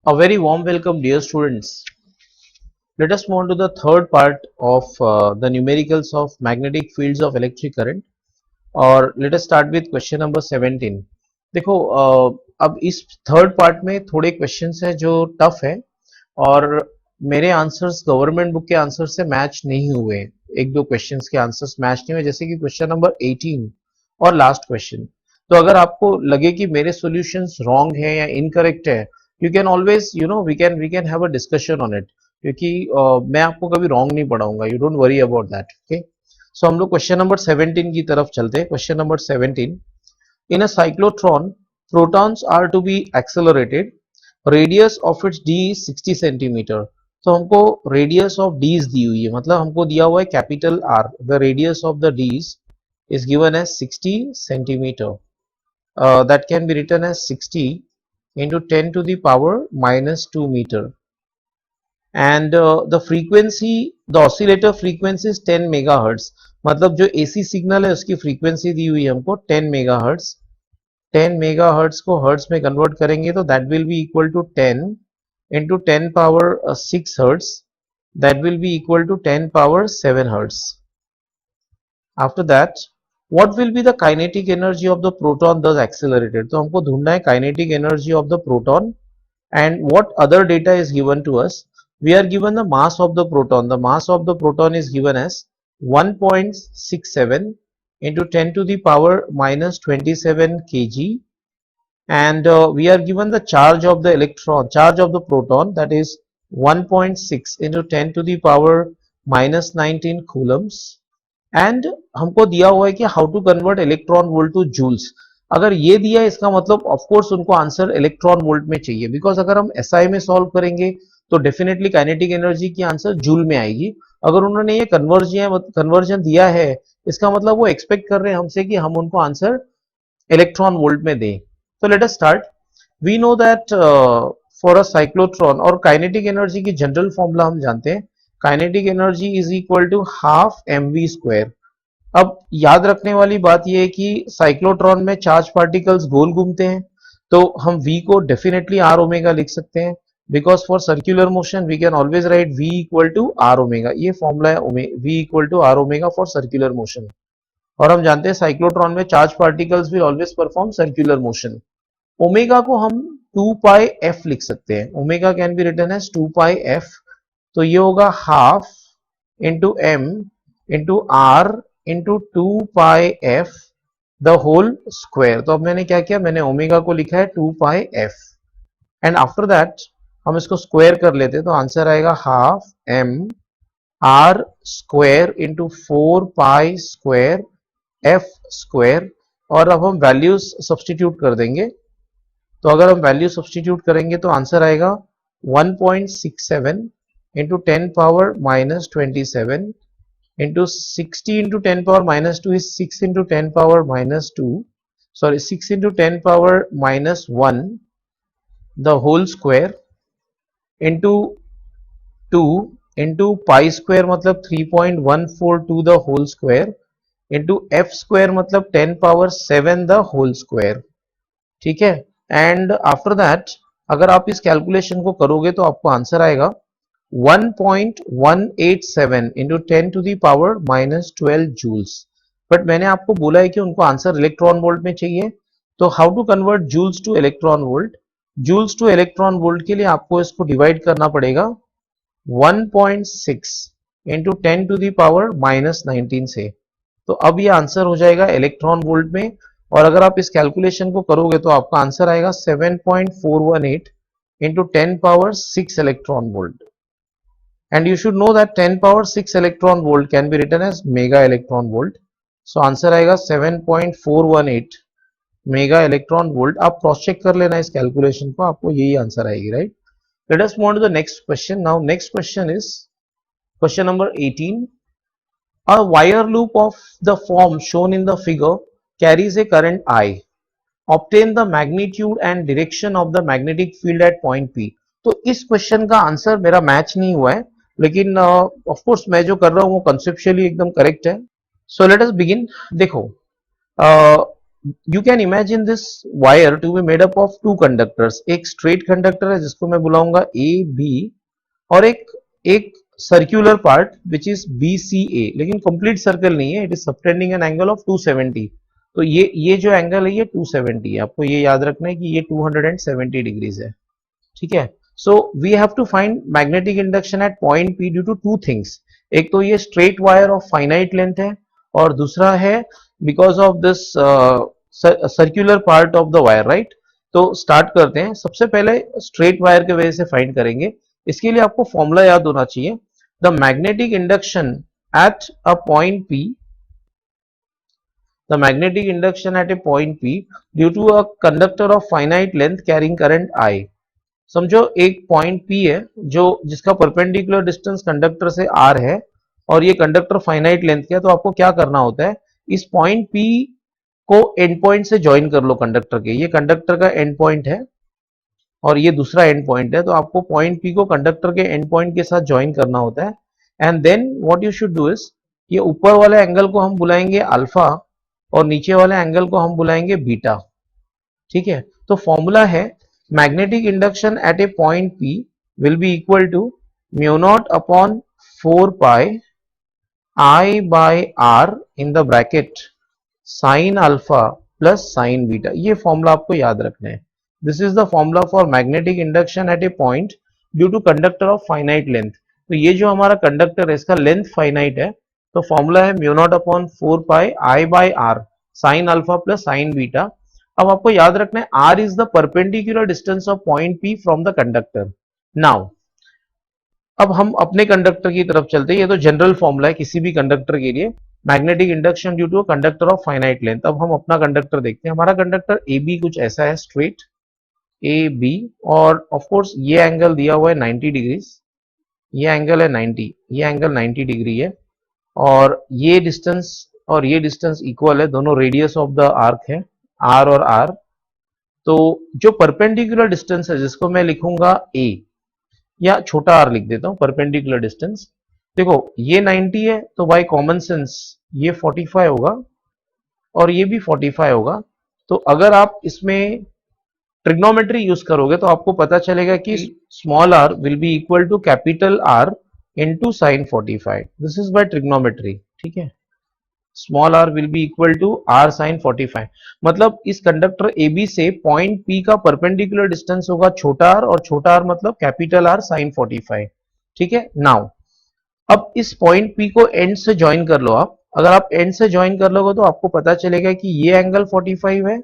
A very warm welcome, dear students. Let us move on to the third part of the numericals of magnetic fields of electric current. और let us start with question number 17. देखो अब इस third part में थोड़े questions हैं जो tough है और मेरे आंसर्स गवर्नमेंट बुक के आंसर से मैच नहीं हुए। एक दो क्वेश्चंस के आंसर्स मैच नहीं हुए, जैसे कि क्वेश्चन नंबर 18 और लास्ट क्वेश्चन। तो अगर आपको लगे कि मेरे सॉल्यूशंस रॉन्ग है या इनकरेक्ट है, you can always we can have a discussion on it, क्योंकि मैं आपको कभी रॉन्ग नहीं पढ़ाऊंगा। You don't worry about that. Okay, so हम लोग क्वेश्चन नंबर 17 की तरफ चलते हैं। Question number 17, in a cyclotron protons are to be accelerated, radius of its D 60 centimetre. तो हमको रेडियस ऑफ डीज दी हुई है, मतलब हमको दिया हुआ है capital R. The radius of the dees is given as 60 centimeter. That can be written as 60 into 10 to the power minus 2 meter. And the frequency, the oscillator frequency is 10 megahertz. मतलब जो AC signal है उसकी frequency दी हुई है हमको 10 megahertz. 10 megahertz को hertz में convert करेंगे तो that will be equal to 10 into 10 power 6 hertz. That will be equal to 10 power 7 hertz. After that, what will be the kinetic energy of the proton thus accelerated? तो हमको ढूंढना है kinetic energy of the proton, and what other data is given to us? We are given the mass of the proton. The mass of the proton is given as 1.67 into 10 to the power minus 27 kg, and we are given the charge of the electron, charge of the proton, that is 1.6 into 10 to the power minus 19 coulombs. And हमको दिया हुआ है कि how to convert electron volt to joules. अगर ये दिया है इसका मतलब ऑफ कोर्स उनको आंसर इलेक्ट्रॉन वोल्ट में चाहिए, बिकॉज अगर हम एसआई में सॉल्व करेंगे तो डेफिनेटली काइनेटिक एनर्जी की आंसर जूल में आएगी। अगर उन्होंने ये कन्वर्जन दिया है, इसका मतलब वो एक्सपेक्ट कर रहे हैं हमसे कि हम उनको आंसर इलेक्ट्रॉन वोल्ट में दें। तो let us start. We know that for a cyclotron, और काइनेटिक एनर्जी की जनरल फॉर्मूला हम जानते हैं, kinetic energy is equal to half mv square. अब याद रखने वाली बात यह है कि साइक्लोट्रॉन में चार्ज पार्टिकल्स गोल घूमते हैं, तो हम v को डेफिनेटली आर ओमेगा लिख सकते हैं, because for circular motion we can always write v equal to R omega. ये फॉर्मूला है v equal to R omega for circular motion. और हम जानते हैं साइक्लोट्रॉन में charge particles will always perform circular motion. Omega को हम 2 pi f लिख सकते हैं। Omega can be written as 2 pi f। तो ये होगा half into M into R into 2 pi F the whole square. तो अब मैंने क्या किया, मैंने ओमेगा को लिखा है 2 pi F, and after that हम इसको स्क्वायर कर लेते हैं तो आंसर आएगा half M R square into 4 pi square F square. और अब हम वैल्यूज सब्सटीट्यूट कर देंगे, तो अगर हम वैल्यू सब्सटीट्यूट करेंगे तो आंसर आएगा 1.67 into 10 power minus 27 into 60 into 10 power minus 2 is 6 into 10 power minus 2, sorry 6 into 10 power minus 1 the whole square into 2 into pi square मतलब 3.142 the whole square into f square मतलब 10 power 7 the whole square। ठीक है, and after that अगर आप इस calculation को करोगे तो आपको आंसर आएगा 1.187 into 10 to the power minus 12 joules। But मैंने आपको बोला है कि उनको आंसर इलेक्ट्रॉन वोल्ट में चाहिए, तो how to convert joules to electron volt? Joules to electron volt के लिए आपको इसको डिवाइड करना पड़ेगा 1.6 into 10 to the power minus 19 से। तो अब ये आंसर हो जाएगा इलेक्ट्रॉन वोल्ट में, और अगर आप इस कैलकुलेशन को करोगे तो आपका आंसर आएगा 7.418 into 10 power 6 electron volt। And you should know that 10 power 6 electron volt can be written as mega electron volt. So answer आएगा 7.418 मेगा इलेक्ट्रॉन वोल्ट। आप क्रॉस चेक कर लेना इस कैलकुलेशन को, आपको यही आंसर आएगी, right. Let us move on to the next question. Now next question is question number 18। A wire loop of the form shown in the figure carries a current I. Obtain the magnitude and direction of the magnetic field at point P. तो इस question का answer मेरा match नहीं हुआ है, लेकिन of course मैं जो कर रहा हूं वो कंसेप्चुअली एकदम करेक्ट है। So let us begin. देखो you can imagine this wire to be made up of two conductors, एक स्ट्रेट कंडक्टर है जिसको मैं बुलाऊंगा ए बी, और एक एक circular part which is B C A, लेकिन कंप्लीट सर्कल नहीं है, it is subtending an angle of 270। तो ये जो एंगल है ये 270 है, आपको ये याद रखना है कि ये 270 डिग्रीज है, ठीक है। So we have to find magnetic induction at point P due to two things, एक तो ये straight wire of finite length है, और दूसरा है because of this circular part of the wire, right. तो स्टार्ट करते हैं, सबसे पहले स्ट्रेट वायर के वजह से फाइंड करेंगे। इसके लिए आपको फॉर्मूला याद होना चाहिए, the magnetic induction at a point P, the magnetic induction at a point P due to a conductor of finite length carrying current I। समझो एक पॉइंट P है जो जिसका परपेंडिकुलर डिस्टेंस कंडक्टर से R है, और ये कंडक्टर फाइनाइट लेंथ का है, तो आपको क्या करना होता है, इस पॉइंट P को एंड पॉइंट से ज्वाइन कर लो कंडक्टर के, ये कंडक्टर का एंड पॉइंट है और ये दूसरा एंड पॉइंट है, तो आपको पॉइंट P को कंडक्टर के एंड पॉइंट के साथ ज्वाइन करना होता है। And then what you should do is, ये ऊपर वाले एंगल को हम बुलाएंगे अल्फा और नीचे वाले एंगल को हम बुलाएंगे बीटा, ठीक है। तो फॉर्मूला है magnetic induction at a point P will be equal to mu not upon 4 pi I by R in the bracket sine alpha plus sine beta, ये फॉर्मूला आपको याद रखना है। This is the formula for magnetic induction at a point due to conductor of finite length. तो ये जो हमारा conductor है इसका लेंथ फाइनाइट है, तो फॉर्मूला है mu not upon 4 pi I by R sine alpha plus sine beta. अब आपको याद रखना है R is the perpendicular distance of point P from the conductor. Now अब हम अपने कंडक्टर की तरफ चलते हैं, ये तो जनरल फॉर्मूला है किसी भी कंडक्टर के लिए, magnetic induction due to conductor of finite length. अब हम अपना कंडक्टर देखते हैं, हमारा कंडक्टर ए बी कुछ ऐसा है, स्ट्रेट ए बी, और ऑफ कोर्स ये एंगल दिया हुआ है 90 डिग्रीज, ये एंगल है 90, ये एंगल 90 डिग्री है, और ये डिस्टेंस इक्वल है, दोनों रेडियस ऑफ द आर्क है आर और आर। तो जो परपेंडिकुलर डिस्टेंस है जिसको मैं लिखूंगा ए या छोटा आर लिख देता हूं, परपेंडिकुलर डिस्टेंस, देखो ये 90 है तो बाय कॉमन सेंस ये 45 होगा और ये भी 45 होगा। तो अगर आप इसमें ट्रिग्नोमेट्री यूज करोगे तो आपको पता चलेगा कि small R will be equal to capital R into sine 45, this is by trigonometry, ठीक है। Small R will be equal to R sine 45, मतलब इस कंडक्टर ए बी से पॉइंट पी का परपेंडिकुलर डिस्टेंस होगा छोटा आर, और छोटा आर मतलब कैपिटल आर साइन 45, ठीक है। नाउ अब इस पॉइंट पी को एंड से ज्वाइन कर लो आप, अगर आप एंड से ज्वाइन कर लोगे तो आपको पता चलेगा कि ये एंगल 45 है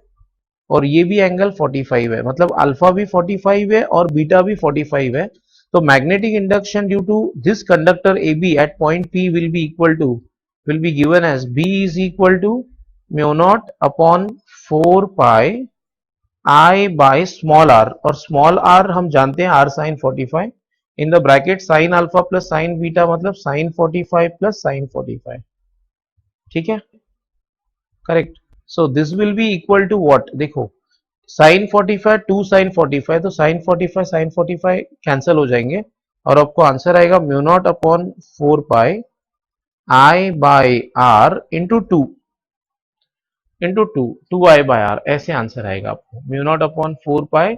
और ये भी एंगल 45 है, मतलब अल्फा भी 45 है और बीटा भी 45 है। तो magnetic induction due to this conductor A B at point P will be equal to, will be given as B is equal to mu naught upon 4 pi I by small r, और small r हम जानते हैं r sin 45 in the bracket sin alpha plus sin beta, मतलब sin 45 plus sin 45, ठीक है, correct. So this will be equal to what, देखो sin 45 2 sin 45, तो sin 45 sin 45 cancel हो जाएंगे और आपको आंसर आएगा mu not upon 4 pi I by R into two two I by R, ऐसे आंसर आएगा आपको, mu not upon 4 pi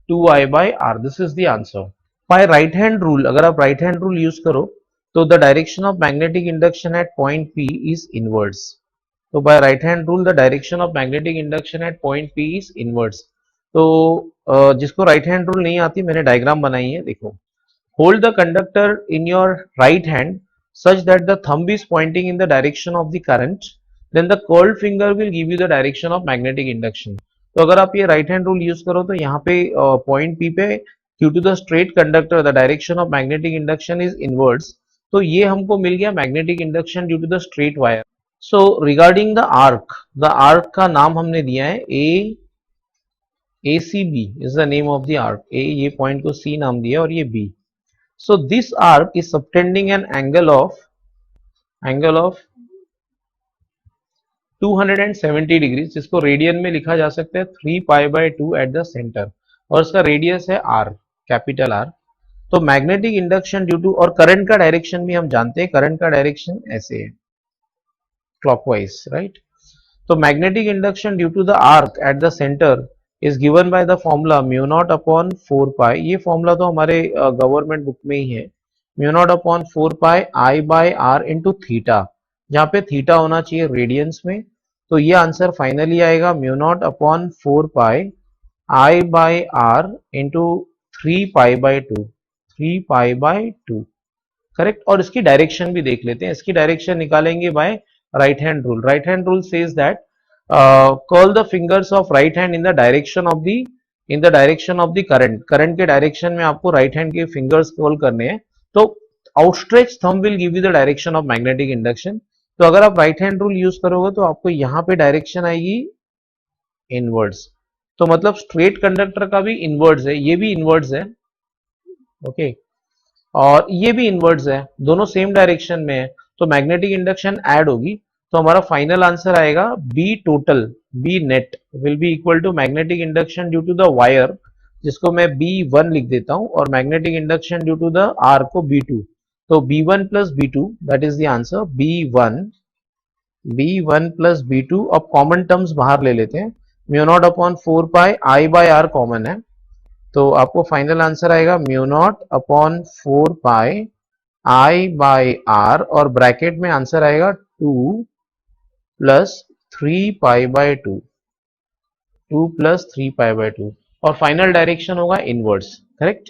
2I by R, this is the answer. By right hand rule, अगर आप राइट हैंड रूल यूज करो तो the direction of magnetic induction at point P is inwards. तो by right hand rule the direction of magnetic induction at point P is inwards. तो जिसको right hand rule नहीं आती, मैंने diagram बनाई है, देखो, hold the conductor in your right hand such that the thumb is pointing in the direction of the current, then the curled finger will give you the direction of magnetic induction। तो अगर आप ये right hand rule use करो तो यहाँ पे point P पे due to the straight conductor the direction of magnetic induction is inwards, तो ये हमको मिल गया magnetic induction due to the straight wire. So regarding the arc का नाम हमने दिया है ACB is the name of the arc, A ये पॉइंट को C नाम दिया और ये B। So this arc is subtending an angle of 270 degrees, जिसको रेडियन में लिखा जा सकता है 3 pi by 2 at the centre, और इसका रेडियस है R, कैपिटल R। तो मैग्नेटिक इंडक्शन ड्यू टू, और करंट का डायरेक्शन भी हम जानते हैं, करंट का डायरेक्शन ऐसे है, क्लॉकवाइज, राइट। तो magnetic induction due to the arc at the centre is given by the formula mu not upon 4 pi. ये फॉर्मूला तो हमारे गवर्नमेंट बुक में ही है, mu not upon 4 pi I by R into theta, जहाँ पे theta होना चाहिए रेडियंस में। तो ये आंसर फाइनली आएगा mu not upon 4 pi I by R into 3 pi by 2, 3 pi by 2, correct. और इसकी डायरेक्शन भी देख लेते हैं, इसकी डायरेक्शन निकालेंगे by right hand rule. Right hand rule says that curl the fingers of right hand in the direction of the current. Current के direction में आपको राइट हैंड के फिंगर्स कर्ल करने हैं। तो outstretch thumb will give you the direction of magnetic induction. तो अगर आप राइट हैंड रूल यूज करोगे तो आपको यहां पे डायरेक्शन आएगी इनवर्ड्स। तो मतलब स्ट्रेट कंडक्टर का भी इनवर्ड्स है, ये भी इनवर्ड्स है, ओके, और ये भी इनवर्ड्स है, दोनों सेम डायरेक्शन में है। तो मैग्नेटिक इंडक्शन ऐड होगी, तो हमारा फाइनल आंसर आएगा B total, B net will be equal to magnetic induction due to the wire, जिसको मैं B1 लिख देता हूं, और magnetic induction due to the arc को B2। तो B1 plus B2 that is the answer, B1 plus B2। अब common terms बाहर ले लेते हैं, mu not upon 4 pi I by R common है, तो आपको फाइनल आंसर आएगा mu not upon 4 pi I by R, और ब्रैकेट में आंसर आएगा 2 plus 3 pi by 2, 2 plus 3 pi by 2, और फाइनल डायरेक्शन होगा इनवर्ड्स, करेक्ट।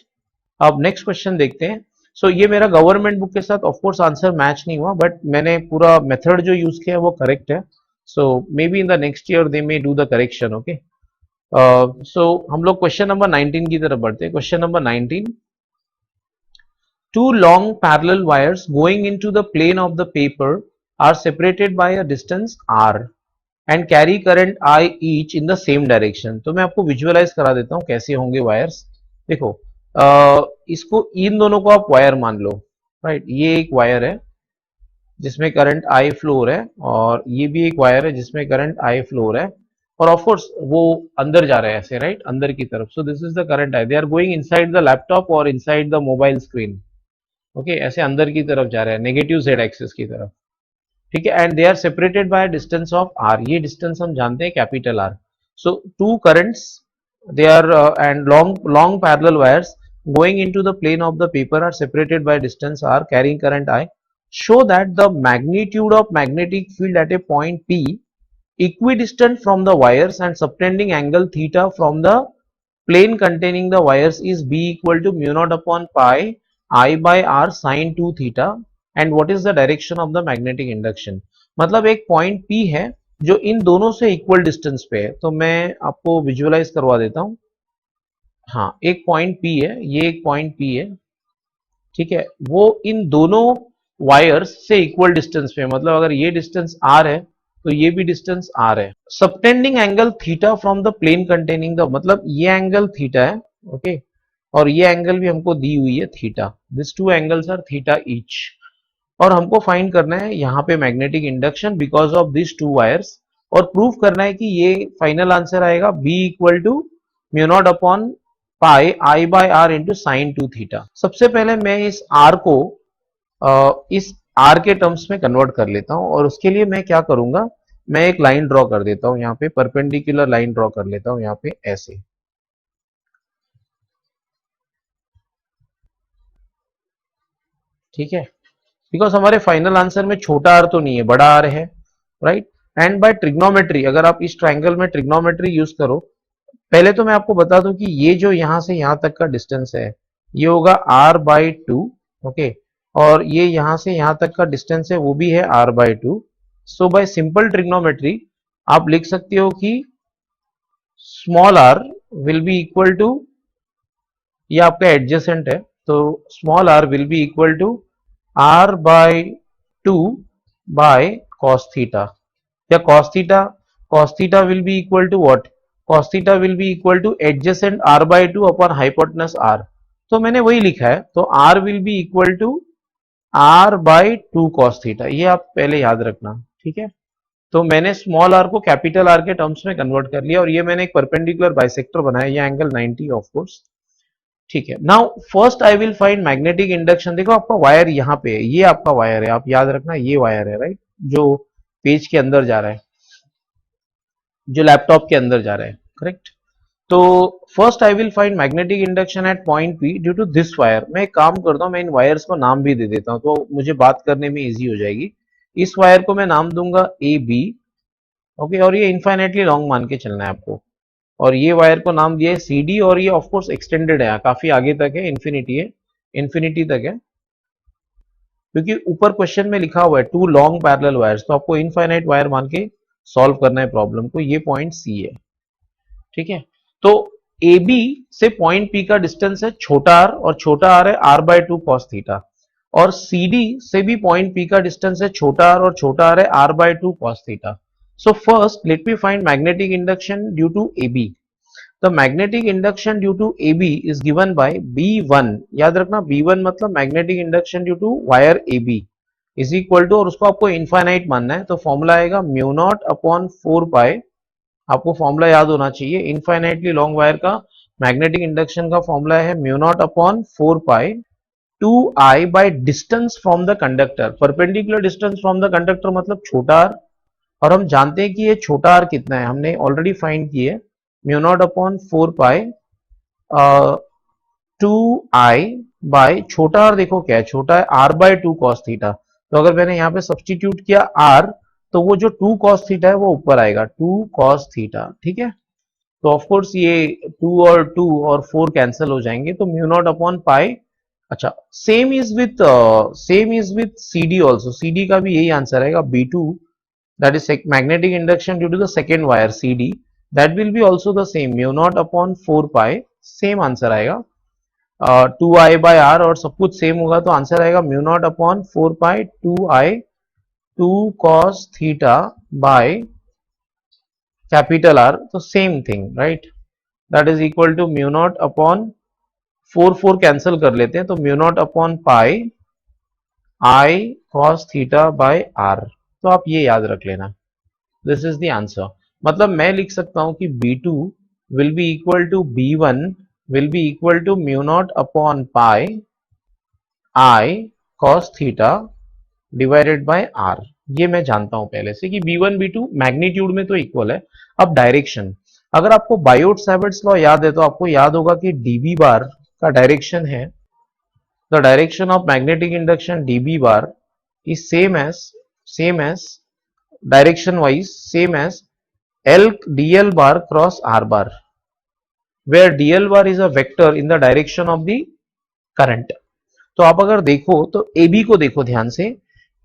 अब नेक्स्ट क्वेश्चन देखते हैं। सो ये मेरा गवर्नमेंट बुक के साथ ऑफ कोर्स आंसर मैच नहीं हुआ, बट मैंने पूरा मेथड जो यूज किया है वो करेक्ट है। So maybe in the next year they may do the correction, okay. So हम लोग क्वेश्चन नंबर 19 की तरफ बढ़ते हैं। Question number 19, two long parallel wires going into the plane of the paper are separated by a distance r and carry current I each in the same direction। तो मैं आपको visualise करा देता हूं कैसे होंगे वायर्स। देखो इसको, इन दोनों को आप वायर मान लो, राइट। ये एक वायर है जिसमें करंट I फ्लो हो रहा है, और ये भी एक वायर है जिसमें करंट I फ्लो हो रहा है, और ऑफ कोर्स वो अंदर जा रहा है ऐसे, राइट, अंदर की तरफ। So this is the current I, they are going inside the laptop और inside the mobile screen, okay, ऐसे अंदर की तरफ जा रहा है, नेगेटिव जेड एक्सिस की तरफ, ठीक है। And they are separated by distance of R, ये डिस्टेंस हम जानते हैं capital R. So two currents they are and long parallel wires going into the plane of the paper are separated by distance r carrying current I, show that the magnitude of magnetic field at a point P equidistant from the wires and subtending angle theta from the plane containing the wires is B equal to mu naught upon pi I by r sin 2 theta, and what is the direction of the magnetic induction। मतलब एक point P है जो इन दोनों से equal distance पे है। तो मैं आपको विजुअलाइज करवा देता हूं। हाँ, एक पॉइंट P है, ये एक पॉइंट P है, ठीक है, वो इन दोनों वायर्स से इक्वल डिस्टेंस पे, मतलब अगर ये डिस्टेंस r है तो ये भी डिस्टेंस r है। Subtending angle theta from the plane containing the, मतलब ये एंगल थीटा है, ओके, और ये एंगल भी हमको दी हुई है theta, this two angles are theta each, और हमको फाइंड करना है यहाँ पे magnetic induction because of this two wires, और प्रूव करना है कि ये फाइनल आंसर आएगा B equal to mu not upon pi I by R into sine 2 theta. सबसे पहले मैं इस R को इस R के टर्म्स में कन्वर्ट कर लेता हूं, और उसके लिए मैं क्या करूंगा, मैं एक लाइन ड्रॉ कर देता हूं, यहाँ पे परपेंडिकुलर लाइन ड्रॉ कर लेता हूं, यहाँ पे ऐसे, ठीक है, बिकॉज हमारे फाइनल आंसर में छोटा r तो नहीं है, बड़ा R है, राइट। एंड बाय ट्रिग्नोमेट्री, अगर आप इस ट्राइंगल में ट्रिग्नोमेट्री यूज करो, पहले तो मैं आपको बता दूं कि ये जो यहां से यहां तक का डिस्टेंस है ये होगा r बाई 2, ओके, और ये यहां से यहां तक का डिस्टेंस है वो भी है r by 2। So by simple trigonometry आप लिख सकते हो कि small r will be equal to, ये आपका एडजेसेंट है, तो small r will be equal to r by 2 by cos theta, या cos theta will be equal to what, cos theta will be equal to adjacent r by 2 upon hypotenuse r। तो मैंने वही लिखा है, तो r will be equal to r by 2 cos theta, ये आप पहले याद रखना, ठीक है। तो मैंने स्मॉल r को कैपिटल R के टर्म्स में कन्वर्ट कर लिया, और ये मैंने एक परपेंडिकुलर बाइसेक्टर बनाया, ये एंगल 90 ऑफ कोर्स, ठीक है। Now first I will find magnetic induction. देखो आपका वायर यहाँ पे है, ये आपका वायर है, आप याद रखना ये वायर है, राइट, जो पेज के अंदर जा रहा है। जो लैपटॉप के अंदर जा रहा है, करेक्ट। तो first I will find magnetic induction at point P due to this wire. मैं एक काम करता हूँ, मैं इन वायर्स को नाम भी दे देता हूँ तो मुझे बात करने में इजी हो जाएगी। इस वायर को मैं नाम दूंगा ए बी, ओके, और ये इनफाइनाइटली लॉन्ग मान के चलना है आपको। और ये वायर को नाम दिया है सी डी, और ये ऑफकोर्स एक्सटेंडेड है, काफी आगे तक है, इन्फिनिटी तक है, क्योंकि ऊपर क्वेश्चन में लिखा हुआ है टू लॉन्ग पैरेलल वायर्स, तो आपको इनफाइनाइट वायर मान के सॉल्व करना है प्रॉब्लम को। ये पॉइंट सी है, ठीक है। तो ए बी से पॉइंट पी का डिस्टेंस है छोटा आर, और छोटा आर है R by two cos theta, और सी डी से भी पॉइंट पी का डिस्टेंस है छोटा आर, और छोटा आर है R by two cos theta. So first let me find magnetic induction due to A B. The magnetic induction due to AB is given by B1, याद रखना B1 मतलब magnetic induction due to wire AB is equal to, और उसको आपको infinite मानना है, तो formula आएगा म्यू नॉट अपॉन 4 पाई। आपको फॉर्मूला याद होना चाहिए, इनफाइनाइटली लॉन्ग वायर का मैग्नेटिक इंडक्शन का फॉर्मूला है mu not upon 4 pi 2I by distance from the conductor. Perpendicular distance from the conductor मतलब छोटा r, और हम जानते हैं कि ये छोटा r कितना है, हमने ऑलरेडी फाइंड किया है, mu not upon 4 pi 2I bye छोटा r, देखो क्या है, छोटा है r बाय 2 cos थीटा। तो अगर मैंने यहाँ पे सब्सटीट्यूट किया r, तो वो जो 2 cos थीटा है वो ऊपर आएगा 2 cos थीटा, ठीक है। तो ऑफ कोर्स ये 2 और 4 कैंसिल हो जाएंगे, तो म्यू नॉट अपॉन पाई। अच्छा, same is with C D also, C D का भी यही आंसर आएगा B2, that is magnetic induction due to the second wire C D, that will be also the same mu not upon 4 pi, same answer आएगा 2I bye R, और सब कुछ same होगा तो आंसर आएगा mu not upon 4 pi 2I 2 cos theta by capital R, तो same thing right, that is equal to mu not upon 4 cancel कर लेते हैं, तो mu not upon pi I cos theta by R. तो आप ये याद रख लेना, दिस इज द आंसर। मतलब मैं लिख सकता हूं कि B2 will be equal to B1 will be equal to mu not upon pi I cos theta divided by R। ये मैं जानता हूं पहले से कि B1 B2 मैग्नीट्यूड में तो इक्वल है। अब डायरेक्शन, अगर आपको बायोट सैवर्ट्स लॉ याद है तो आपको याद होगा कि dB बार का डायरेक्शन है, the direction of magnetic induction dB bar is same as direction wise same as dl bar cross r bar, where dl bar is a vector in the direction of the current। तो आप अगर देखो तो AB को देखो ध्यान से,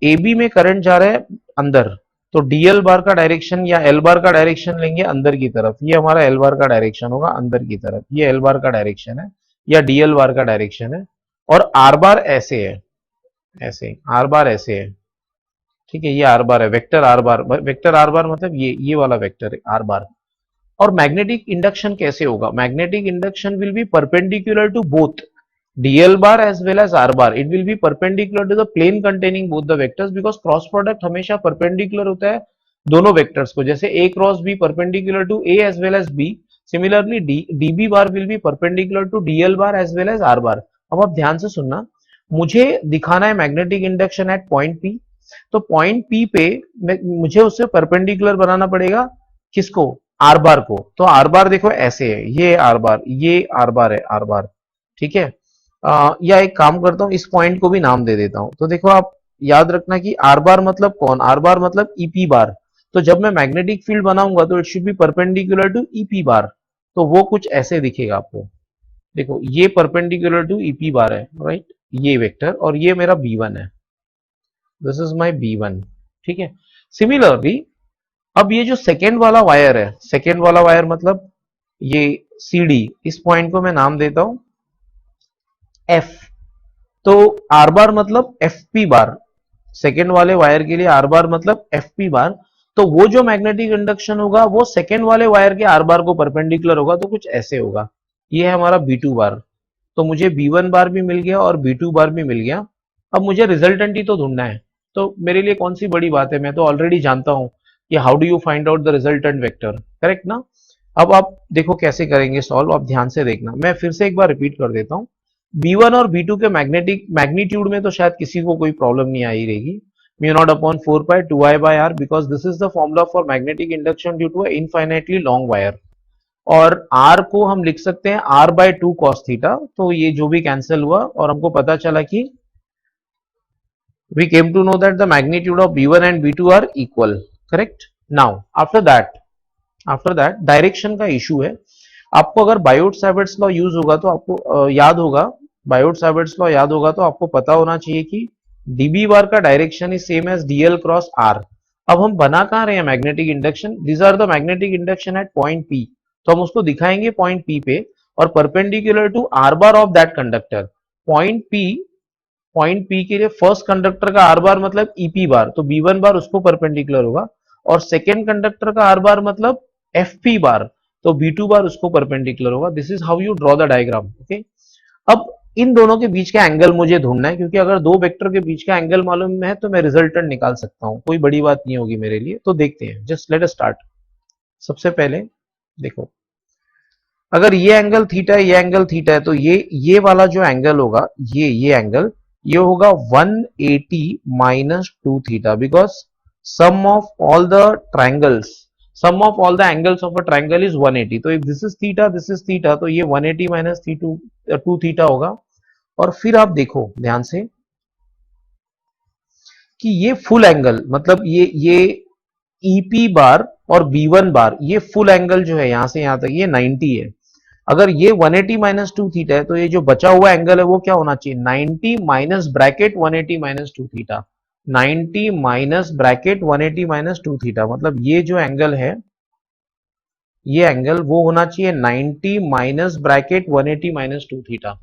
AB में करंट जा रहा है अंदर, तो dl बार का डायरेक्शन या l बार का डायरेक्शन लेंगे अंदर की तरफ, ये हमारा l बार का डायरेक्शन होगा अंदर की तरफ, ये l बार का डायरेक्शन है या dl बार का डायरेक्शन है, और r बार ऐसे है, ऐसे r बार ऐसे है, ठीक है, ये आर बार है, वेक्टर आर बार मतलब ये वाला वेक्टर है आर बार। और मैग्नेटिक इंडक्शन कैसे होगा, magnetic induction will be perpendicular to both DL bar as well as R bar, it will be perpendicular to the plane containing both the vectors, because cross product हमेशा perpendicular होता है दोनों vectors को, जैसे A cross B perpendicular to A as well as B, similarly DB bar will be perpendicular to DL bar as well as R bar. अब आप ध्यान से सुनना, मुझे दिखाना है magnetic induction at point P, तो पॉइंट पी पे मुझे उससे परपेंडिकुलर बनाना पड़ेगा, किसको, आर बार को। तो आर बार देखो ऐसे है, ये आर बार है आर बार, ठीक है। या एक काम करता हूं, इस पॉइंट को भी नाम दे देता हूं, तो देखो आप याद रखना कि आर बार मतलब कौन, आर बार मतलब ईपी बार, तो जब मैं मैग्नेटिक फील्ड बनाऊंगा तो it should be perpendicular to EP bar, तो वो कुछ ऐसे दिखेगा आपको, देखो ये परपेंडिकुलर टू ईपी बार है राइट, ये वेक्टर, और ये मेरा B1 है, दिस इज माई B1, ठीक है। सिमिलरली अब ये जो सेकेंड वाला वायर है, सेकेंड वाला वायर मतलब ये CD, इस पॉइंट को मैं नाम देता हूं F, तो आर बार मतलब FP बार, सेकेंड वाले वायर के लिए आर बार मतलब FP बार, तो वो जो मैग्नेटिक इंडक्शन होगा वो सेकेंड वाले वायर के आर बार को परपेंडिकुलर होगा, तो कुछ ऐसे होगा, ये है हमारा B2 बार, तो मुझे B1 बार भी मिल गया और B2 बार भी मिल गया। अब मुझे रिजल्टेंट ही तो ढूंढना है, तो मेरे लिए कौन सी बड़ी बात है, मैं तो ऑलरेडी जानता हूं कि how do you find out the resultant vector, correct ना। अब आप देखो कैसे करेंगे सॉल्व, आप ध्यान से देखना, मैं फिर से एक बार रिपीट कर देता हूं, B1 और B2 के मैग्नीट्यूड में तो शायद किसी को कोई प्रॉब्लम नहीं आई रहेगी, mu naught upon 4 pi 2i by r, because this is the formula for magnetic induction due to a infinitely long wire. और r को हम लिख सकते हैं r by 2 cos थीटा, तो ये जो भी कैंसिल हुआ और हमको पता चला कि we came to know that the magnitude of b1 and b2 are equal. Correct. Now after that direction का इशू है. आपको अगर बायोट सावर्ट्स लॉ यूज होगा तो आपको याद होगा, बायोट सावर्ट्स लॉ याद होगा तो आपको पता होना चाहिए कि db बार का direction is same as dl cross r. अब हम बना कहाँ रहे हैं magnetic induction, this are the magnetic induction at point p, तो हम उसको दिखाएंगे पॉइंट p पे और perpendicular to r bar of that conductor. Point p के लिए फर्स्ट कंडक्टर का r बार मतलब ep बार, तो b1 बार उसको परपेंडिकुलर होगा, और सेकेंड कंडक्टर का r बार मतलब fp बार, तो b2 बार उसको परपेंडिकुलर होगा. This is how you draw the diagram. Okay, अब इन दोनों के बीच का एंगल मुझे ढूंढना है, क्योंकि अगर दो वेक्टर के बीच का एंगल मालूम है तो मैं रिजल्टेंट निकाल सकता हूं, कोई बड़ी बात नहीं होगी मेरे लिए. तो देखते हैं, जस्ट लेट अस स्टार्ट. सबसे पहले देखो, अगर ये एंगल थीटा है, ये एंगल थीटा है, तो ये वाला जो एंगल होगा, ये एंगल ये होगा 180 minus 2 theta, because sum of all the triangles, sum of all the angles of a triangle is 180. तो if this is theta, this is theta, तो ये 180 माइनस 2 थीटा होगा. और फिर आप देखो ध्यान से कि ये फुल एंगल, मतलब ये ईपी बार और बी1 बार, ये फुल एंगल जो है यहां से यहां तक ये 90 है. अगर ये 180 माइनस 2 थीटा है तो ये जो बचा हुआ एंगल है वो क्या होना चाहिए, 90 minus bracket 180 minus 2 theta. 90 minus bracket 180 minus 2 theta, मतलब ये जो एंगल है, ये एंगल वो होना चाहिए 90 माइनस ब्रैकेट 180 माइनस 2 थीटा.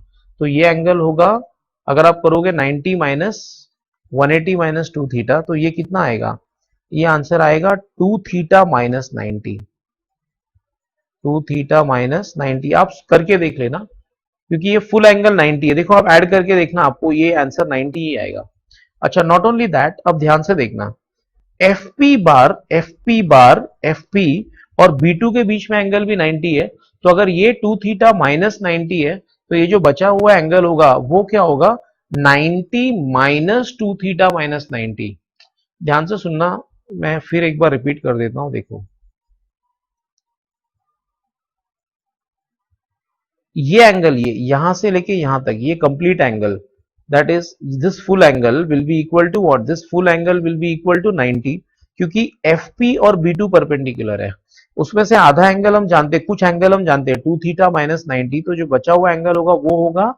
तो ये एंगल होगा, अगर आप करोगे 90 माइनस 180 माइनस 2 थीटा, तो ये कितना आएगा, ये आंसर आएगा 2 थीटा माइनस 90. 2 थीटा माइनस 90 आप करके देख लेना, क्योंकि ये फुल एंगल 90 है. देखो आप ऐड करके देखना, आपको ये आंसर 90 ही आएगा. अच्छा, नॉट ओनली दैट, अब ध्यान से देखना, एफपी और बी2 के बीच में एंगल भी 90 है. तो अगर ये 2 थीटा माइनस 90 है, तो ये जो बचा हुआ एंगल होगा वो क्या होगा, 90 माइनस 2 थीटा माइनस 90. ध्यान से सुनना, मैं फिर एक बार रिपीट कर देता हूं. देखो, ये एंगल, ये यहां से लेके यहां तक, ये complete angle, that is this full angle will be equal to what, this full angle will be equal to 90, क्योंकि एफपी और बी2 परपेंडिकुलर है. उसमें से आधा एंगल हम जानते हैं, कुछ एंगल हम जानते हैं 2 थीटा माइनस 90, तो जो बचा हुआ एंगल होगा वो होगा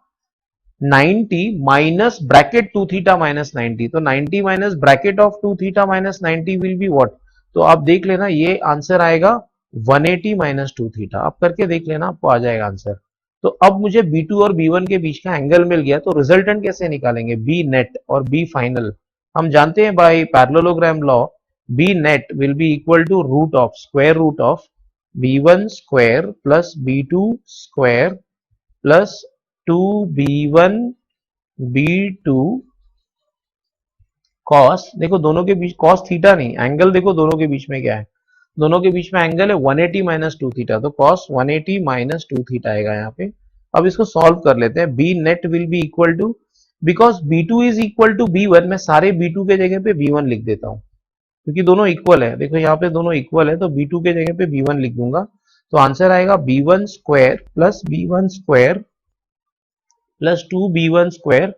90 माइनस ब्रैकेट 2 थीटा माइनस 90. तो 90 minus bracket of 2 theta minus 90 will be what, तो आप देख लेना ये आंसर आएगा 180 माइनस 2 थीटा. आप करके देख लेना, आपको आ जाएगा आंसर. तो अब मुझे B2 और B1 के बीच का एंगल मिल गया, तो रिजल्टेंट कैसे निकालेंगे, B नेट और B फाइनल. हम जानते हैं by parallelogram law, B net will be equal to root of, square root of B1 square plus B2 square plus 2B1 B2 cos, देखो दोनों के बीच कॉस थीटा नहीं, एंगल देखो दोनों के बीच में क्या है, दोनों के बीच में एंगल है 180 माइनस 2 थीटा, तो कॉस 180 माइनस 2 थीटा आएगा यहाँ पे. अब इसको सॉल्व कर लेते हैं. B net will be equal to, because B2 is equal to B1, मैं सारे B2 के जगह पे B1 लिख देता हूँ, क्योंकि दोनों इक्वल है. देखो यहाँ पे दोनों इक्वल है, तो B2 के जगह पे B1 लिख दूंगा, तो आंसर आएगा B1 square plus B1 square plus 2B1 square.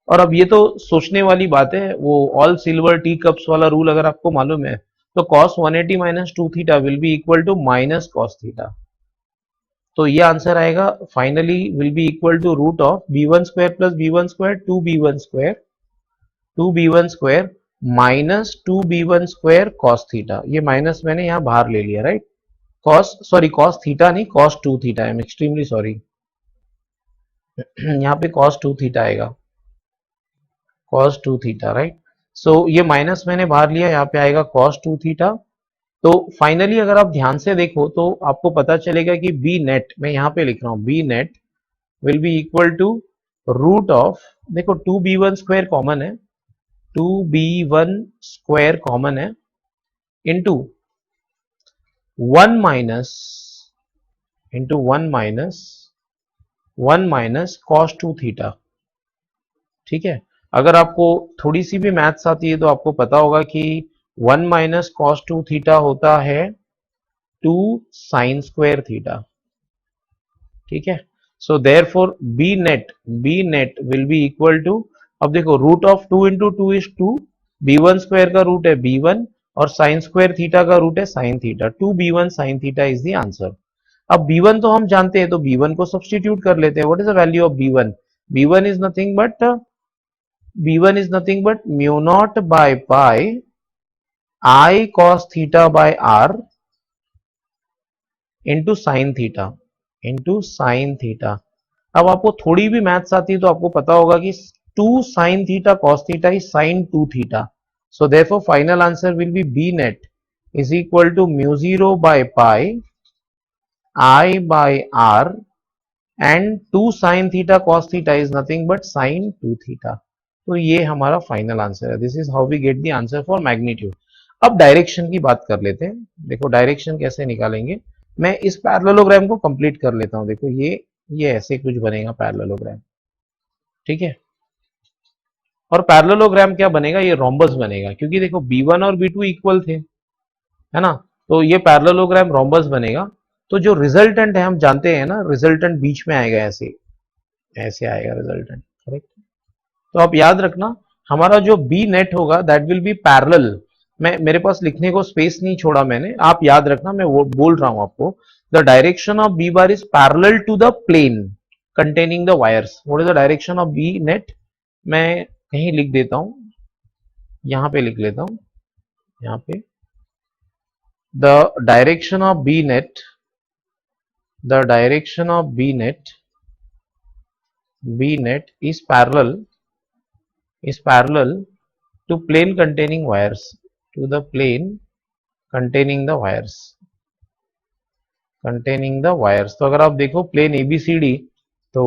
और अब ये तो सोचने वाली बात है, वो ऑल सिल्वर टी कप्स वाला रूल अगर आपको मालूम है, तो cos 180 minus 2 theta will be equal to minus cos theta. तो ये आंसर आएगा finally will be equal to root of B1 square plus B1 square 2B1 square minus 2B1 square cos theta. ये minus मैंने यहाँ बाहर ले लिया, right. cos theta नहीं, cos 2 theta. I am extremely sorry, यहाँ पे cos 2 थीटा आएगा, cos 2 थीटा, राइट. सो ये माइनस मैंने बाहर लिया, यहाँ पे आएगा cos 2 थीटा. तो फाइनली अगर आप ध्यान से देखो तो आपको पता चलेगा कि बी नेट, मैं यहाँ पे लिख रहा हूँ, B net will be equal to root of, देखो 2B1 स्क्वायर कॉमन है, 2B1 स्क्वायर कॉमन है, इंटू 1 माइनस cos 2 थीटा. ठीक है. अगर आपको थोड़ी सी भी मैथ्स आती है तो आपको पता होगा कि 1 माइनस कॉस 2 थीटा होता है 2 साइन स्क्वायर थीटा, ठीक है। So therefore B net will be equal to, अब देखो root of 2 into 2 is 2, b1 square का रूट है b1 और साइन स्क्वायर थीटा का रूट है sine theta, 2b1 sine theta is the answer. अब b1 तो हम जानते हैं तो b1 को सब्सटीट्यूट कर लेते हैं। What is the value of b1? b1 is nothing but mu naught bye pi I cos theta by r into sine theta. अब आपको थोड़ी भी मैथ्स आती है तो आपको पता होगा कि 2 sine theta cos theta is sine 2 theta. So therefore final answer will be B net is equal to mu 0 by pi I by r and 2 sine theta cos theta is nothing but sine 2 theta. तो ये हमारा final answer है। This is how we get the answer for magnitude. अब direction की बात कर लेते हैं। देखो डायरेक्शन कैसे निकालेंगे, मैं इस पैरेललोग्राम को कंप्लीट कर लेता हूं। देखो ये ऐसे कुछ बनेगा पैरेललोग्राम, ठीक है। और पैरेललोग्राम क्या बनेगा, ये रोम्बस बनेगा, क्योंकि देखो b1 और b2 इक्वल थे, है ना। तो ये पैरेललोग्राम रोम्बस बनेगा। तो जो रिजल्टेंट है हम जानते हैं ना, रिजल्टेंट बीच में आएगा, ऐसे ऐसे आएगा रिजल्टेंट, करेक्ट। तो आप याद रखना हमारा जो बी नेट होगा दैट विल बी पैरेलल। मैं मेरे पास लिखने को स्पेस नहीं छोड़ा मैंने, आप याद रखना, मैं वो बोल रहा हूं आपको। The direction of B bar is parallel to the plane containing the wires. What is the direction of B net? मैं कहीं लिख देता हूं, यहां पे लिख लेता हूं, यहां पे the direction of B net, the direction of B net is parallel to plane containing wires, to the plane containing the wires। तो अगर आप देखो प्लेन ABCD, तो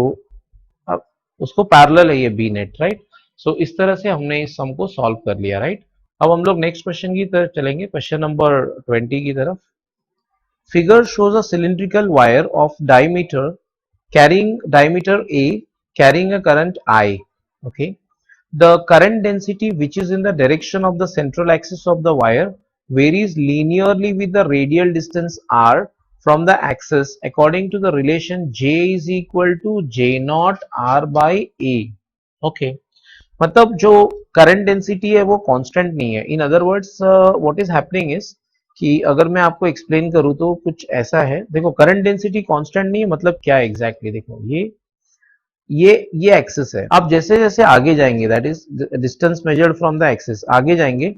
अब उसको पैरेलल है ये बी नेट, राइट। सो इस तरह से हमने इस सम को सॉल्व कर लिया, राइट। अब हम लोग नेक्स्ट क्वेश्चन की तरफ चलेंगे, क्वेश्चन नंबर 20 की तरफ। Figure shows a cylindrical wire of diameter A carrying a current I, okay। The current density which is in the direction of the central axis of the wire varies linearly with the radial distance r from the axis according to the relation J is equal to J naught r by A, okay। मतलब जो current density है वो constant नहीं है। In other words what is happening is कि अगर मैं आपको एक्सप्लेन करूं तो कुछ ऐसा है। देखो करंट डेंसिटी कांस्टेंट नहीं है, मतलब क्या एग्जैक्टली देखो ये एक्सिस है। आप जैसे जैसे आगे जाएंगे, that is distance measured from the axis, आगे जाएंगे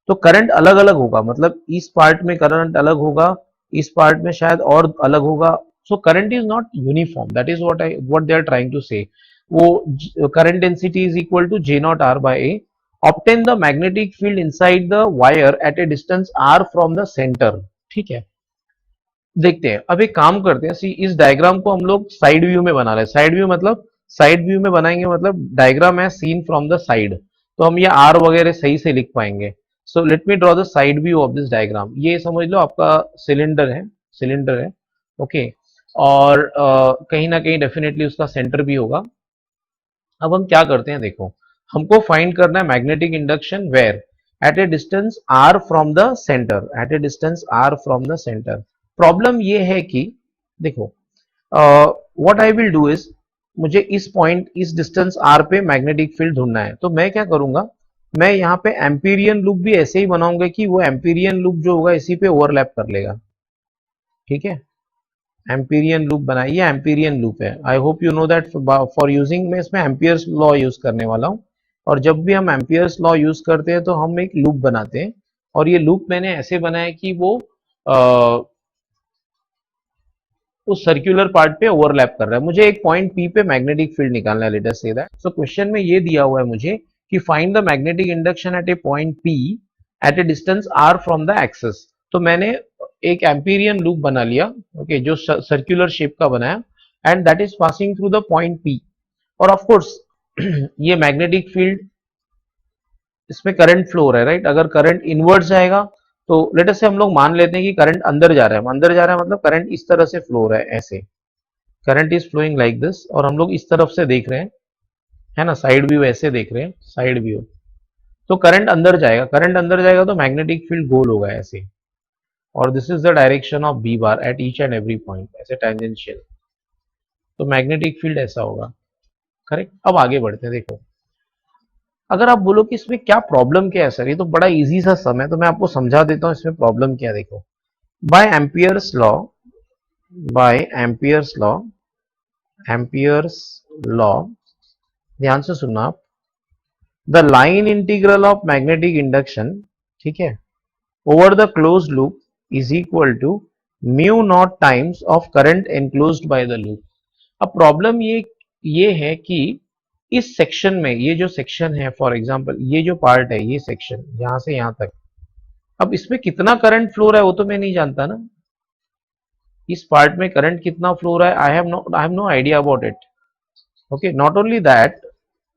तो करंट अलग अलग होगा। मतलब इस पार्ट में करंट अलग होगा, इस पार्ट में शायद और अलग होगा। So current is not uniform, that is what they are trying to say. वो current density is equal to J naught R by A। Obtain the magnetic field inside the wire at a distance R from the centre, ठीक है। देखते हैं, अब एक काम करते हैं, सी इस डायग्राम को हम लोग साइड व्यू में बना रहे हैं। साइड व्यू मतलब साइड व्यू में बनाएंगे, मतलब डायग्राम है सीन फ्रॉम द साइड, तो हम ये आर वगैरह सही से लिख पाएंगे। So let me draw the side view of this diagram. ये समझ लो आपका सिलेंडर है, ओके। और कहीं ना कहीं डेफिनेटली उसका सेंटर भी होगा। अब हम क्या करते हैं, देखो हमको फाइंड करना है magnetic induction where at a distance r from the centre, at a distance r from the centre. Problem ये है कि देखो what I will do is, मुझे इस पॉइंट इस डिस्टेंस r पे मैग्नेटिक फील्ड ढूंढना है। तो मैं क्या करूंगा, मैं यहाँ पे एम्पीरियन लूप भी ऐसे ही बनाऊंगा कि वो एम्पीरियन लूप जो होगा इसी पे ओवरलैप कर लेगा, ठीक है। एम्पीरियन लूप बनाइए, एम्पीरियन लूप है। आई hope you know that for using, मैं इसमें एम्पियर्स लॉ यूज करने वाला हूँ। और जब भी हम एम्पियर्स लॉ यूज करते हैं तो हम एक लूप बनाते हैं, और ये लूप मैंने ऐसे बनाया कि वो उस सर्कुलर पार्ट पे ओवरलैप कर रहा है। मुझे एक पॉइंट P पे मैग्नेटिक फील्ड निकालना है, let us say that. So question में ये दिया हुआ है मुझे कि find the magnetic induction at a point P at a distance R from the axis. तो मैंने एक एम्पीरियन लूप बना लिया, ओके, जो सर्कुलर शेप का बनाया, and that is passing through the point P। और ऑफ कोर्स ये मैग्नेटिक फील्ड, इसमें करंट फ्लो हो रहा है, राइट। अगर करंट इनवर्ड जाएगा तो लेट अस से हम लोग मान लेते हैं कि करंट अंदर जा रहा है, अंदर जा रहा है मतलब करंट इस तरह से फ्लो हो रहा है, ऐसे current is flowing like this, और हम लोग इस तरफ से देख रहे हैं, है ना, साइड व्यू ऐसे देख रहे हैं, साइड व्यू, तो करंट अंदर जाएगा, करंट अंदर जाएगा तो मैग्नेटिक फील्ड गोल होगा ऐसे, और this is the direction of B bar at each and every point, ऐसे टेंजेंशियल, तो मैग्नेटिक फील्ड ऐसा होगा। करेक्ट। अब आगे बढ़ते हैं। देखो, अगर आप बोलो कि इसमें क्या प्रॉब्लम क्या है सर, ये तो बड़ा इजी सा सम है, तो मैं आपको समझा देता हूं इसमें प्रॉब्लम क्या है। देखो, by Ampere's law, by Ampere's law, Ampere's law, ध्यान से सुनना आप, the line integral of magnetic induction, ठीक है, over the close loop is equal to mu naught times of current enclosed by the loop. अब प्रॉब्लम ये है कि इस सेक्शन में, ये जो सेक्शन है, फॉर एग्जांपल ये जो पार्ट है, ये सेक्शन यहां से यहां तक, अब इसमें कितना करंट फ्लो रहा है वो तो मैं नहीं जानता ना, इस पार्ट में करंट कितना फ्लो रहा है, I have no idea about it. Okay, not only that,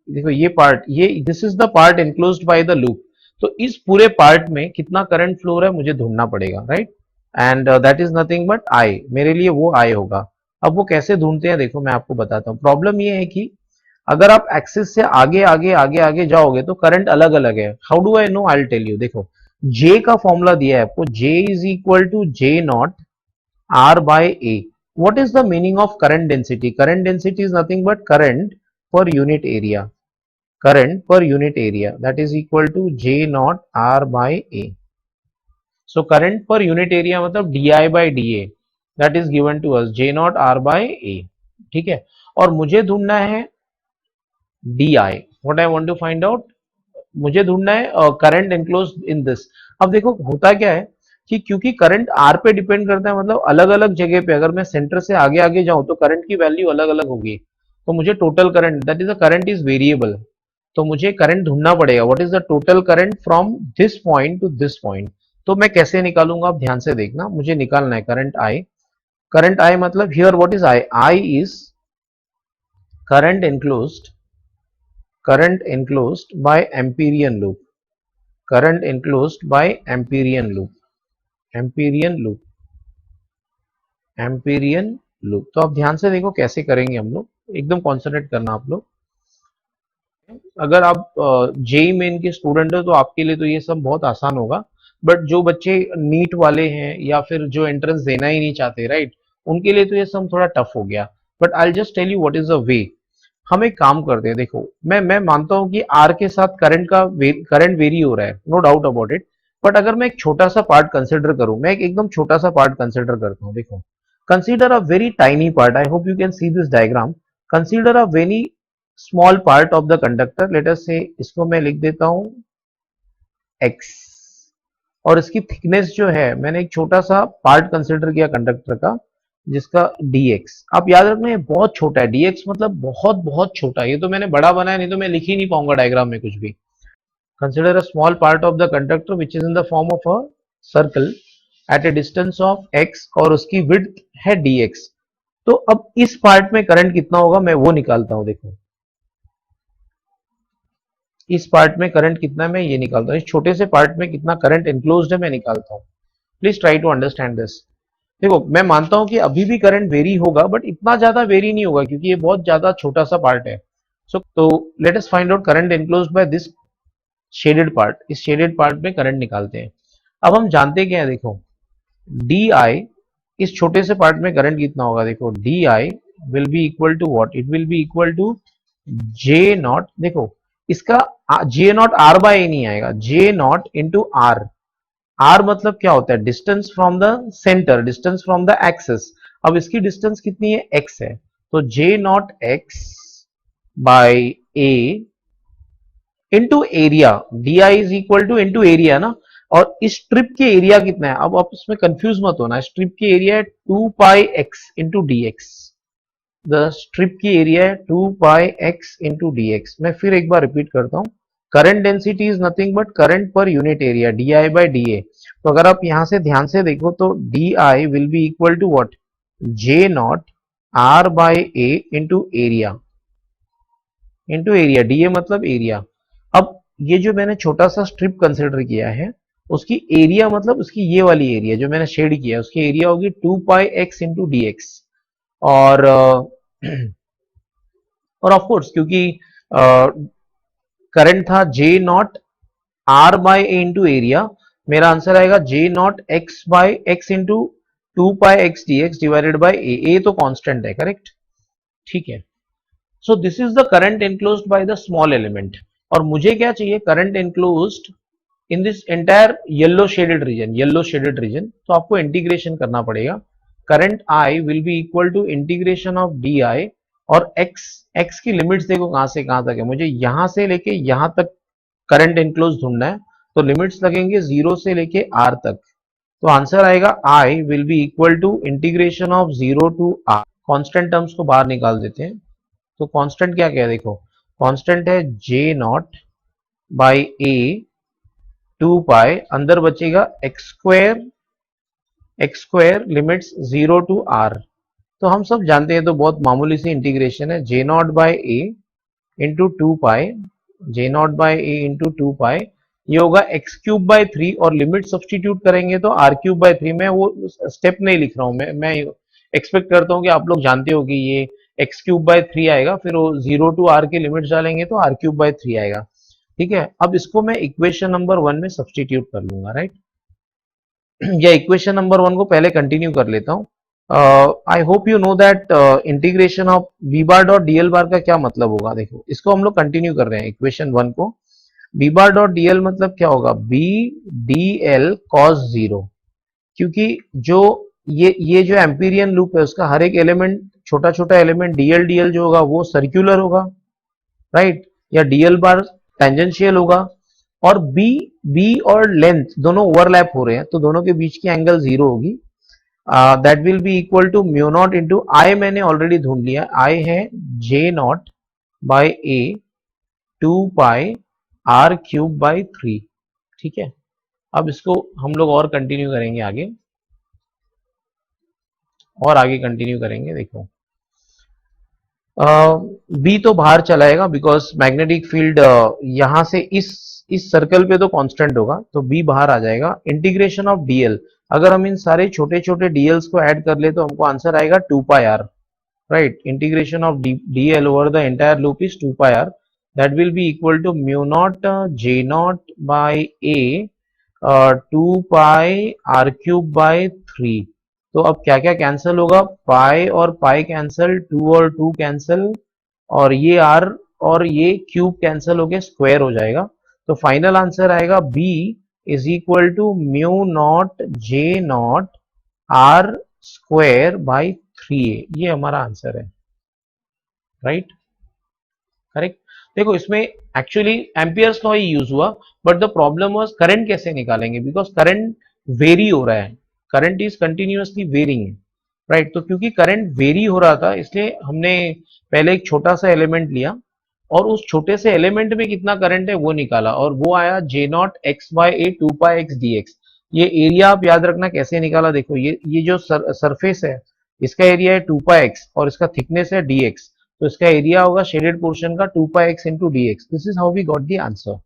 देखो ये पार्ट, ये this is the part enclosed by the loop, तो इस पूरे पार्ट में कितना करंट फ्लो रहा है मुझे ढूंढना पड़ेगा, right, and that is nothing but I, मेरे लिए वो आई होगा। अब वो कैसे ढूंढते हैं, देखो मैं आपको बताता हूँ। प्रॉब्लम ये है कि अगर आप एक्सिस से आगे आगे आगे आगे जाओगे तो करंट अलग अलग है। How do I know, I tell you. देखो, जे का फॉर्मूला दिया है आपको, J is equal to J not R by A. What is the meaning of current density? Current density is nothing but current per unit area, current per unit area, that is equal to J naught R by A. So current per unit area मतलब DI by DA, that is given to us J naught R by A, ठीक है। और मुझे ढूंढना है DI, what I want to find out, मुझे ढूंढना है करंट एनक्लोज्ड इन दिस। अब देखो होता क्या है कि क्योंकि करंट आर पे डिपेंड करता है, मतलब अलग अलग जगह पे अगर मैं सेंटर से आगे आगे जाऊं तो करंट की वैल्यू अलग अलग होगी, तो मुझे total current, that is the current is variable, तो मुझे करंट ढूंढना पड़ेगा what is the total current from this point two this point. तो मैं कैसे निकालूंगा, आप ध्यान से देखना, मुझे निकालना है करंट आई। करंट आई मतलब here what is I, I is current enclosed, current enclosed by amperian loop, current enclosed by amperian loop, amperian loop, amperian loop। तो आप ध्यान से देखो कैसे करेंगे हम लोग, एकदम कॉन्सेंट्रेट करना आप लोग। अगर आप जेई मेन के स्टूडेंट हो तो आपके लिए तो ये सब बहुत आसान होगा, बट जो बच्चे नीट वाले हैं या फिर जो एंट्रेंस देना ही नहीं चाहते, राइट, उनके लिए तो ये सब थोड़ा टफ हो गया। But I just tell you what is the way. हम एक काम करते हैं, देखो मैं मानता हूं कि आर के साथ करंट वेरी हो रहा है, no doubt about it, but अगर मैं एक छोटा सा पार्ट कंसिडर करूं, मैं एक एकदम छोटा सा पार्ट कंसिडर करता हूं। देखो, consider a very tiny part, I hope you can see this diagram. Consider a very small part of the conductor, let us से इसको मैं लिख देता हूं x, और इसकी थिकनेस जो है, मैंने एक छोटा सा पार्ट कंसिडर किया कंडक्टर का जिसका dx, आप याद रखना ये बहुत छोटा है, dx मतलब बहुत बहुत छोटा है, ये तो मैंने बड़ा बनाया, नहीं तो मैं लिख ही नहीं पाऊंगा डायग्राम में कुछ भी। Consider a small part of the conductor which is in the form of a circle eight a distance of x, और उसकी विड्थ है dx। तो अब इस पार्ट में करंट कितना होगा मैं वो निकालता हूं। देखो इस पार्ट में करंट कितना है मैं ये निकालता हूं, इस छोटे से पार्ट में कितना करंट एनक्लोज्ड है मैं निकालता हूं। Please try to understand this. देखो मैं मानता हूं कि अभी भी करंट वेरी होगा, बट इतना ज्यादा वेरी नहीं होगा क्योंकि ये बहुत ज्यादा छोटा सा पार्ट है। सो तो let us find out current enclosed by this shaded part, इस शेडेड पार्ट में करंट निकालते हैं। अब हम जानते क्या है, देखो डी आई, इस छोटे से पार्ट में करंट कितना होगा, देखो D I will be equal to what, it will be equal to J nought, देखो इसका J not R by A नहीं आएगा, J nought into R. R मतलब क्या होता है, distance from the centre, distance from the axis. अब इसकी डिस्टेंस कितनी है, एक्स है, तो J not X by A into area, D I is equal to into area ना। और इस स्ट्रिप के एरिया कितना है, अब आप इसमें कंफ्यूज मत होना, स्ट्रिप की एरिया है 2 pi x into D X, the strip की एरिया है 2 pi x into D X. मैं फिर एक बार रिपीट करता हूं, current density is nothing but current per unit area, D I by D A. तो अगर आप यहां से ध्यान से देखो तो D I will be equal to what, J not R by A into area, into area, D A मतलब एरिया। अब ये जो मैंने छोटा सा स्ट्रिप कंसिडर किया है, उसकी एरिया मतलब उसकी ये वाली एरिया जो मैंने शेड किया है, उसकी एरिया होगी 2 pi x into D X. और और ऑफ कोर्स क्योंकि करंट था J not R by A into area, मेरा आंसर आएगा J not X by X into 2 pi x D X divided by A तो कांस्टेंट है, correct, ठीक है। So this is the current enclosed by the small element, और मुझे क्या चाहिए, current enclosed in this entire yellow shaded region, तो आपको इंटीग्रेशन करना पड़ेगा। Current I will be equal to integration of d I, और एक्स की लिमिट्स देखो कहां से कहां तक है, मुझे यहां से लेके यहां तक करंट एनक्लोज ढूंढना है, तो लिमिट्स लगेंगे 0 से लेके आर तक, तो आंसर आएगा I will be equal to integration of 0 to R. Constant terms को बाहर निकाल देते हैं, तो कांस्टेंट क्या क्या है, देखो कांस्टेंट है J not by a 2 pi, अंदर बचेगा x square limits 0 to R, तो हम सब जानते हैं, तो बहुत मामूली सी इंटीग्रेशन है, J not by A into 2 pi, J not by A into 2 pi, ये होगा एक्स क्यूब बाई 3, और लिमिट सब्सटीट्यूट करेंगे तो आर क्यूब बाई 3, मैं वो स्टेप नहीं लिख रहा हूं, मैं एक्सपेक्ट करता हूं कि आप लोग जानते हो कि ये एक्स क्यूब बाई 3 आएगा, फिर वो 0 टू आर के लिमिट्स डालेंगे तो आर क्यूब बाई 3 आएगा, ठीक है। अब इसको मैं इक्वेशन नंबर 1 में सब्सटीट्यूट कर लूंगा, राइट। या इक्वेशन नंबर 1 को पहले कंटिन्यू कर लेता हूं। I hope you know that integration of B bar dot d l bar का क्या मतलब होगा, देखो इसको हम लोग कंटिन्यू कर रहे हैं इक्वेशन 1 को। बी बार डॉट डीएल मतलब क्या होगा, बी डी एल कॉस 0, क्योंकि जो ये जो एम्पीरियन लूप है उसका हर एक एलिमेंट, छोटा छोटा एलिमेंट डीएल डीएल जो होगा वो सर्क्यूलर होगा, राइट, या डीएल बार टेंजेंशियल होगा, और बी बी और लेंथ दोनों ओवरलैप हो रहे हैं, तो दोनों के बीच की एंगल 0 होगी, that will be equal to mu naught into I, मैंने ऑलरेडी ढूंढ लिया, आई है J not by a 2 pi r cube by 3, ठीक है। अब इसको हम लोग और कंटिन्यू करेंगे आगे, और आगे कंटिन्यू करेंगे, देखो बी तो बाहर चलाएगा बिकॉज मैग्नेटिक फील्ड यहां से इस सर्कल पे तो कांस्टेंट होगा, तो बी बाहर आ जाएगा। इंटीग्रेशन ऑफ डीएल, अगर हम इन सारे छोटे छोटे डीएल्स को ऐड कर ले तो हमको आंसर आएगा 2 pi are, right, integration of dl over the entire loop is 2 pi r, that will be equal to mu naught j naught by a 2 pi r cube by 3, तो अब क्या क्या कैंसिल होगा, पाई और पाई कैंसिल, 2 और 2 cancel, और ये r और ये क्यूब कैंसिल होके स्क्वायर हो जाएगा, तो फाइनल आंसर आएगा b is equal to mu naught J not R square by 3a, ये हमारा आंसर है, राइट, करेक्ट। देखो इसमें एक्चुअली एम्पियर्स लॉ ही यूज हुआ, but the problem was current कैसे निकालेंगे, बिकॉज करंट वेरी हो रहा है, current is continuously varying, right, तो क्योंकि करंट वेरी हो रहा था इसलिए हमने पहले एक छोटा सा एलिमेंट लिया, और उस छोटे से एलिमेंट में कितना करंट है वो निकाला, और वो आया J not x by a 2 pi x D x. ये एरिया आप याद रखना कैसे निकाला, देखो ये जो सरफेस है इसका एरिया है 2 पाई एक्स, और इसका थिकनेस है डी एक्स, तो इसका एरिया होगा शेडेड पोर्शन का 2 pi x into D x, this is how we got the answer,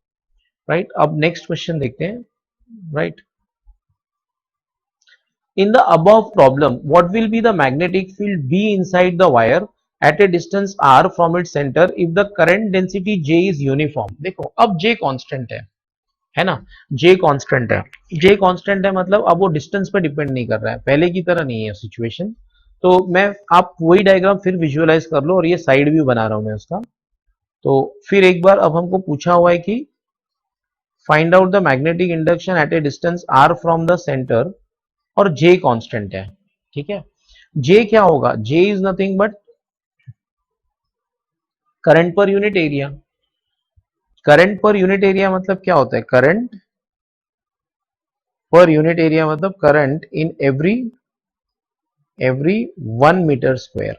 right. अब नेक्स्ट क्वेश्चन देखते हैं, right. In the above problem, what will be the magnetic field B inside the wire at a distance r from its center if the current density J is uniform? देखो अब J constant है ना, J constant है, J constant है मतलब अब वो distance पे डिपेंड नहीं कर रहा है, पहले की तरह नहीं है सिचुएशन, तो मैं आप वही डायग्राम फिर विजुअलाइज कर लो, और ये साइड व्यू बना रहा हूं मैं उसका, तो फिर एक बार अब हमको पूछा हुआ है कि find out the magnetic induction at a distance r from the centre, और J कांस्टेंट है, ठीक है। J क्या होगा, J is nothing but current per unit area, current per unit area मतलब क्या होता है, करंट पर यूनिट एरिया मतलब current in every 1 metre square,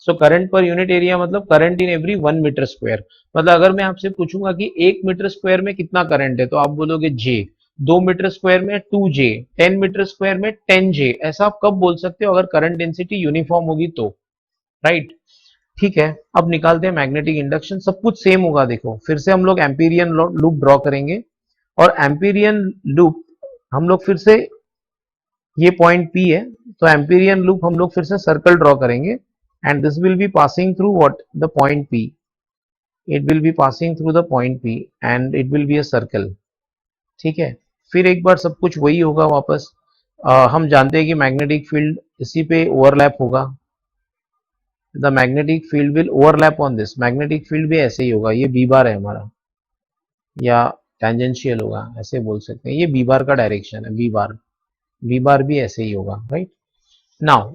so current per unit area मतलब current in every 1 metre square, मतलब अगर मैं आपसे पूछूंगा कि 1 मीटर स्क्वायर में कितना करंट है तो आप बोलोगे J, 2 मीटर स्क्वायर में 2J, 10 मीटर स्क्वायर में 10J, ऐसा आप कब बोल सकते हो, अगर करंट डेंसिटी यूनिफॉर्म होगी तो, राइट, ठीक है। अब निकालते हैं मैग्नेटिक इंडक्शन, सब कुछ सेम होगा, देखो फिर से हम लोग एम्पीरियन लूप ड्रॉ करेंगे, और एम्पीरियन लूप हम लोग फिर से, ये पॉइंट P है, तो एम्पीरियन लूप हम लोग फिर से सर्कल ड्रॉ करेंगे, and this will be passing through what, the point P, it will be passing through the point P and it will be a circle. ठीक है, फिर एक बार सब कुछ वही होगा वापस। हम जानते हैं कि मैग्नेटिक फील्ड इसी पे ओवरलैप होगा। The magnetic field will overlap on this, magnetic field भी ऐसे ही होगा, ये बी बार है हमारा, या टेंजेंशियल होगा ऐसे बोल सकते हैं, ये बी बार का डायरेक्शन है, बी बार भी ऐसे ही होगा, right. Now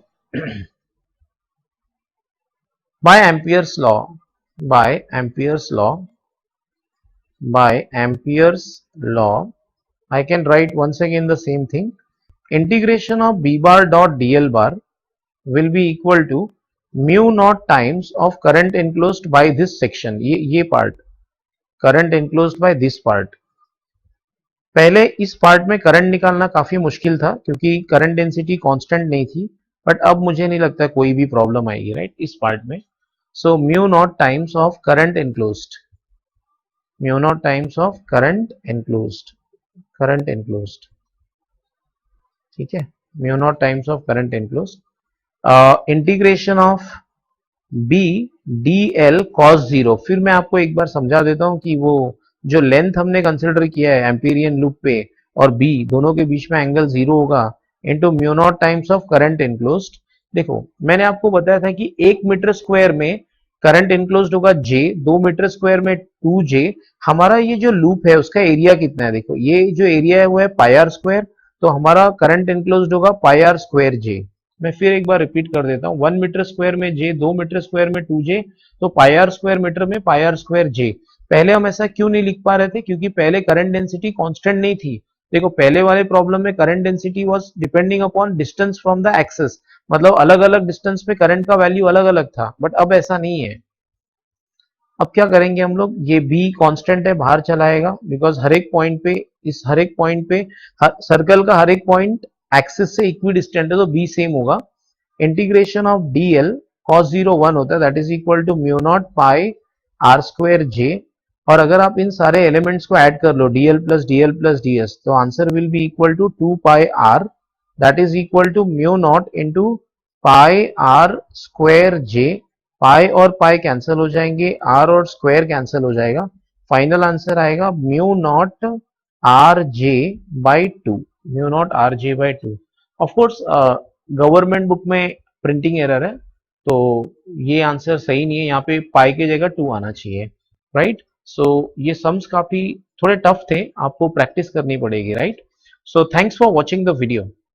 by Ampere's law, by Ampere's law, by Ampere's law, I can write once again the same thing. Integration of b bar dot dl bar will be equal to mu naught times of current enclosed by this section. ये part, current enclosed by this part. पहले इस part में current निकालना काफी मुश्किल था क्योंकि current density constant नहीं थी, बट अब मुझे नहीं लगता कोई भी प्रॉब्लम आएगी, राइट, इस पार्ट में। So mu naught times of current enclosed, mu naught times of current enclosed, ठीक है, mu naught times of current enclosed, integration of b dl cos 0। फिर मैं आपको एक बार समझा देता हूं कि वो जो लेंथ हमने कंसिडर किया है एम्पीरियन लूप पे और b दोनों के बीच में एंगल 0 होगा into mu naught times of current enclosed. देखो मैंने आपको बताया था कि 1 मीटर स्क्वायर में करंट एनक्लोज्ड होगा j, 2 मीटर स्क्वायर में 2j। हमारा ये जो लूप है उसका एरिया कितना है, देखो ये जो एरिया है वो है पाई आर स्क्वायर, तो हमारा करंट एनक्लोज्ड होगा पाई आर स्क्वायर j। मैं फिर एक बार रिपीट कर देता हूँ, 1 मीटर स्क्वायर में j, 2 मीटर स्क्वायर में 2j, तो पाई आर स्क्वायर मीटर में पाई आर स्क्वायर j। पहले हम ऐसा क्यों नहीं लिख पा रहे थे, क्योंकि पहले करंट डेंसिटी कांस्टेंट नहीं थी। देखो पहले वाले प्रॉब्लम में current density was depending upon distance from the axis, मतलब अलग अलग डिस्टेंस पे करंट का वैल्यू अलग अलग था, बट अब ऐसा नहीं है। अब क्या करेंगे हम लोग, ये b कांस्टेंट है बाहर चलाएगा, बिकॉज हर एक पॉइंट पे, इस हर एक पॉइंट पे सर्कल का हर एक पॉइंट एक्सिस से इक्वी डिस्टेंट है, तो b सेम होगा। इंटीग्रेशन ऑफ dl cos 0 1 होता है, that is equal to mu naught pi R square j। और अगर आप इन सारे एलिमेंट्स को ऐड कर लो dl प्लस ds, तो answer will be equal to 2 pi r, that is equal to mu naught into pi R square j। Pi और pi cancel हो जाएंगे, आर और स्क्वायर कैंसिल हो जाएगा, फाइनल आंसर आएगा mu not R J by two, mu not R J by two. Of course government book में printing error है, तो ये आंसर सही नहीं है, यहाँ पे पाई की जगह 2 आना चाहिए, राइट। सो ये सम्स काफी थोड़े टफ थे, आपको प्रैक्टिस करनी पड़ेगी, right. So thanks for watching the video.